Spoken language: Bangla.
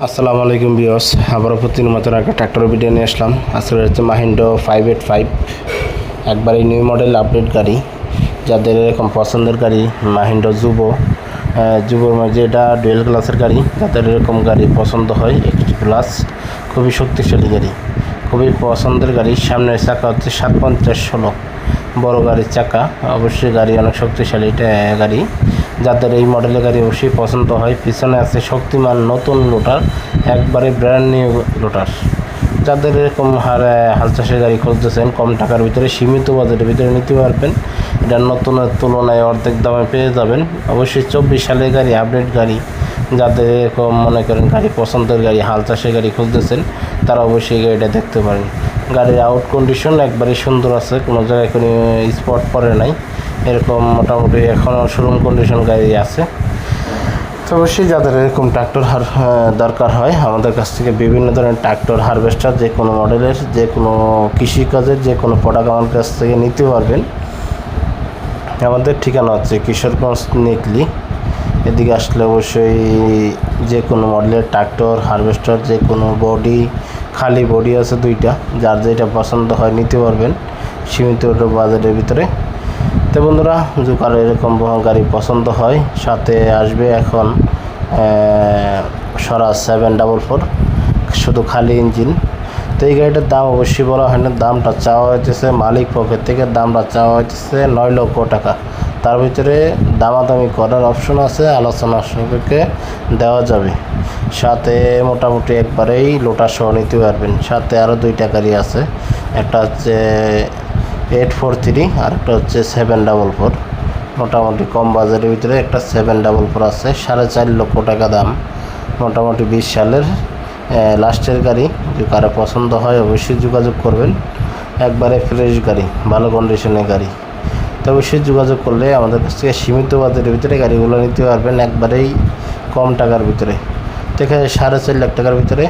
আসসালামু আলাইকুম ভিউয়ার্স, আবারও প্রতিদিনের মতো একটা ট্র্যাক্টর ভিডিও নিয়ে আসলাম। আসলে হচ্ছে মাহিন্দ্রা 585, একবারই নিউ মডেল আপডেট গাড়ি। যাদের এরকম পছন্দের গাড়ি মাহিন্দ্রা যুবোর মাঝে এটা ডুয়েল ক্লাসের গাড়ি, যাদের এরকম গাড়ি পছন্দ হয় একটি প্লাস, খুবই শক্তিশালী গাড়ি, খুবই পছন্দের গাড়ি। সামনের চাকা হচ্ছে 750/16 বড় গাড়ির চাকা, অবশ্যই গাড়ি অনেক শক্তিশালী এটা গাড়ি। যাদের এই মডেলের গাড়ি অবশ্যই পছন্দ হয়। পিছনে আছে শক্তিমান নতুন লোটার, একবারে ব্র্যান্ড নিউ লোটার। যাদের এরকম হাল চাষের গাড়ি খুঁজতেছেন, কম টাকার ভিতরে সীমিত বাজেটের ভিতরে নিতে পারবেন। এটা নতুনের তুলনায় অর্ধেক দামে পেয়ে যাবেন। অবশ্যই 24 সালের গাড়ি, আপডেট গাড়ি। যাদের এরকম মনে করেন গাড়ি পছন্দের গাড়ি, হাল চাষের গাড়ি খুঁজতেছেন, তারা অবশ্যই গাড়িটা দেখতে পারেন। গাড়ির আউট কন্ডিশন একবারে সুন্দর আছে, কোনো জায়গায় কোনো স্পট পড়ে নাই। এরকম মোটামুটি এখনও শোরুম কন্ডিশন গাড়ি আছে। তো অবশ্যই যাদের এরকম ট্রাক্টর দরকার হয়, আমাদের কাছ থেকে বিভিন্ন ধরনের ট্রাক্টর, হারভেস্টার, যে কোনো মডেলের, যে কোনো কৃষিকাজের যে কোনো প্রোডাক্ট আমার কাছ থেকে নিতে পারবেন। আমাদের ঠিকানা হচ্ছে কিশোরগঞ্জ নিকলি। এদিকে আসলে অবশ্যই যে কোনো মডেলের ট্রাক্টর, হারভেস্টার, যে কোনো বডি, খালি বডি আছে দুইটা, যার যেটা পছন্দ হয় নিতে পারবেন সীমিত বাজেটের ভিতরে। তো বন্ধুরা, যদি কারো এরকম গাড়ি পছন্দ হয়, সাথে আসবে এখন স্বরাজ 744, শুধু খালি ইঞ্জিন। তো এই গাড়িটার দাম অবশ্যই বলা হয় না, দামটা চাওয়া হইতেছে মালিক পকেট থেকে, দামটা চাওয়া হইতেছে 9 লক্ষ টাকা। তার ভিতরে দামাদামি করার অপশন আছে, আলোচনা সাপেক্ষে দেওয়া যাবে। সাথে মোটামুটি একবারেই লোটার সহ নিতে পারবেন। সাথে আরও দুইটা গাড়ি আছে, একটা হচ্ছে 843 আর একটা হচ্ছে 744। মোটামুটি কম বাজারের ভিতরে একটা 744 আছে, 4.5 লক্ষ টাকা দাম। মোটামুটি 20 সালের লাস্টের গাড়ি। যদি কারো পছন্দ হয় অবশ্যই যোগাযোগ করবেন। একবারে ফ্রেশ গাড়ি, ভালো কন্ডিশনের গাড়ি। তো অবশ্যই যোগাযোগ করলে আমাদের কাছ থেকে সীমিত বাজারের ভিতরে গাড়িগুলো নিতে পারবেন, একবারেই কম টাকার ভিতরে। তো এখানে 4.5 লাখ টাকার ভিতরে